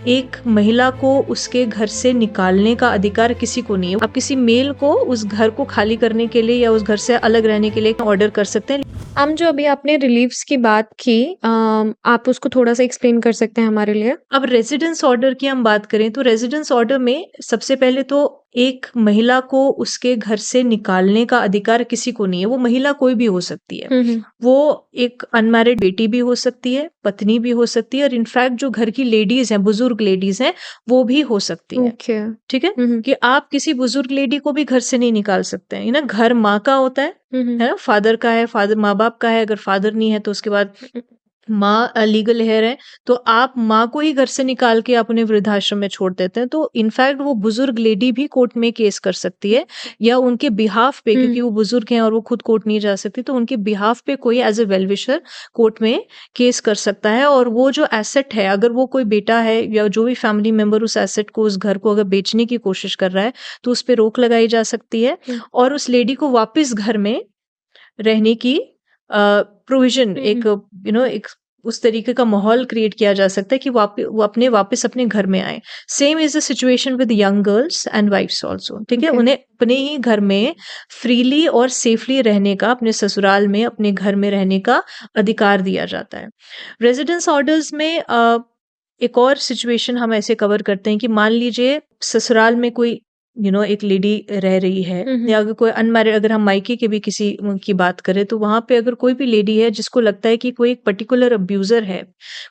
एक महिला को उसके घर से निकालने का अधिकार किसी को नहीं है। आप किसी मेल को उस घर को खाली करने के लिए या उस घर से अलग रहने के लिए ऑर्डर कर सकते हैं। जो अभी आपने रिलीव्स की बात की, आप उसको थोड़ा-सा एक्सप्लेन कर सकते हैं हमारे लिए? अब रेजिडेंस ऑर्डर की हम बात करें तो रेजिडेंस ऑर्डर में सबसे पहले तो एक महिला को उसके घर से निकालने का अधिकार किसी को नहीं है। वो महिला कोई भी हो सकती है। हुँ, हुँ। वो एक अनमैरिड बेटी भी हो सकती है, पत्नी भी हो सकती है और इनफैक्ट जो घर की लेडीज़ हैं, बुजुर्ग लेडीज़ हैं, वो भी हो सकती हैं। ओके। ठीक है? हुँ, हुँ। कि आप किसी बुजुर्ग लेडी को भी घर से नहीं निकाल सकते हैं। ये ना घर माँ का होता हुँ, हुँ। है ना? फादर का है, फादर माँ-बाप का है, अगर फादर नहीं है तो उसके बाद माँ लीगल हेयर है, तो आप माँ को ही घर से निकाल के आप उन्हें वृद्धाश्रम में छोड़ देते हैं। तो इनफैक्ट वो बुजुर्ग लेडी भी कोर्ट में केस कर सकती है या उनके बिहाफ पे, क्योंकि वो बुजुर्ग हैं और वो खुद कोर्ट नहीं जा सकती, तो उनके बिहाफ पे कोई as a well wisher court में केस कर सकता है। और वो जो एसेट है, अगर वो कोई बेटा है या जो भी फैमिली मेंबर उस एसेट को, उस घर को अगर बेचने की कोशिश कर रहा है, तो उस पे रोक लगाई जा सकती है और उस लेडी को वापस घर में रहने की प्रोविज़न एक एक उस तरीके का माहौल क्रिएट किया जा सकता है कि वो वापस अपने घर में आएँ। Same is the situation with young girls and wifes also, ठीक है? ओके। उन्हें अपने ही घर में फ्रीली और सेफली रहने का, अपने ससुराल में, अपने घर में रहने का अधिकार दिया जाता है। रेज़िडेंस ऑर्डर्स में एक और सिचुएशन हम ऐसे कवर करते हैं कि मान लीजिए ससुराल में कोई एक लेडी रह रही है या अगर कोई अनमैरिड, अगर हम मायके के भी किसी की बात करें तो वहां पे अगर कोई भी लेडी है जिसको लगता है कि कोई एक पर्टिकुलर अब्यूजर है,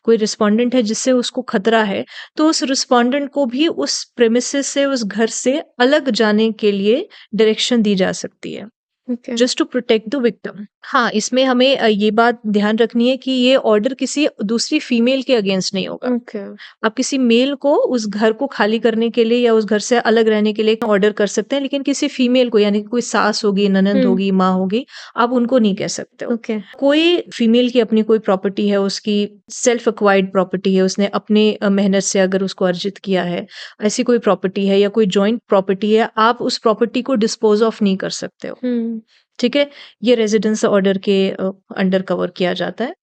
कोई रिस्पोंडेंट है जिससे उसको खतरा है, तो उस रिस्पोंडेंट को भी उस प्रेमिसेस से, उस घर से अलग जाने के लिए डायरेक्शन दी जा सकती है, okay. Just to protect the victim. हाँ, इसमें हमें ये बात ध्यान रखनी है कि ये ऑर्डर किसी दूसरी फीमेल के अगेंस्ट नहीं होगा। ओके। आप किसी मेल को उस घर को खाली करने के लिए या उस घर से अलग रहने के लिए ऑर्डर कर सकते हैं, लेकिन किसी फीमेल को, यानी कि कोई सास होगी, ननंद होगी, माँ होगी, आप उनको नहीं कह सकते हो। ओके। कोई फीमेल की अपनी कोई प्रॉपर्टी है, उसकी सेल्फ एक्वायर्ड प्रॉपर्टी है, उसने अपने मेहनत से अगर उसको अर्जित किया है, ऐसी कोई प्रॉपर्टी है या कोई जॉइंट प्रॉपर्टी है, आप उस प्रॉपर्टी को डिस्पोज ऑफ नहीं कर सकते हो। ठीक है? ये रेजिडेंस ऑर्डर के अंडर कवर किया जाता है।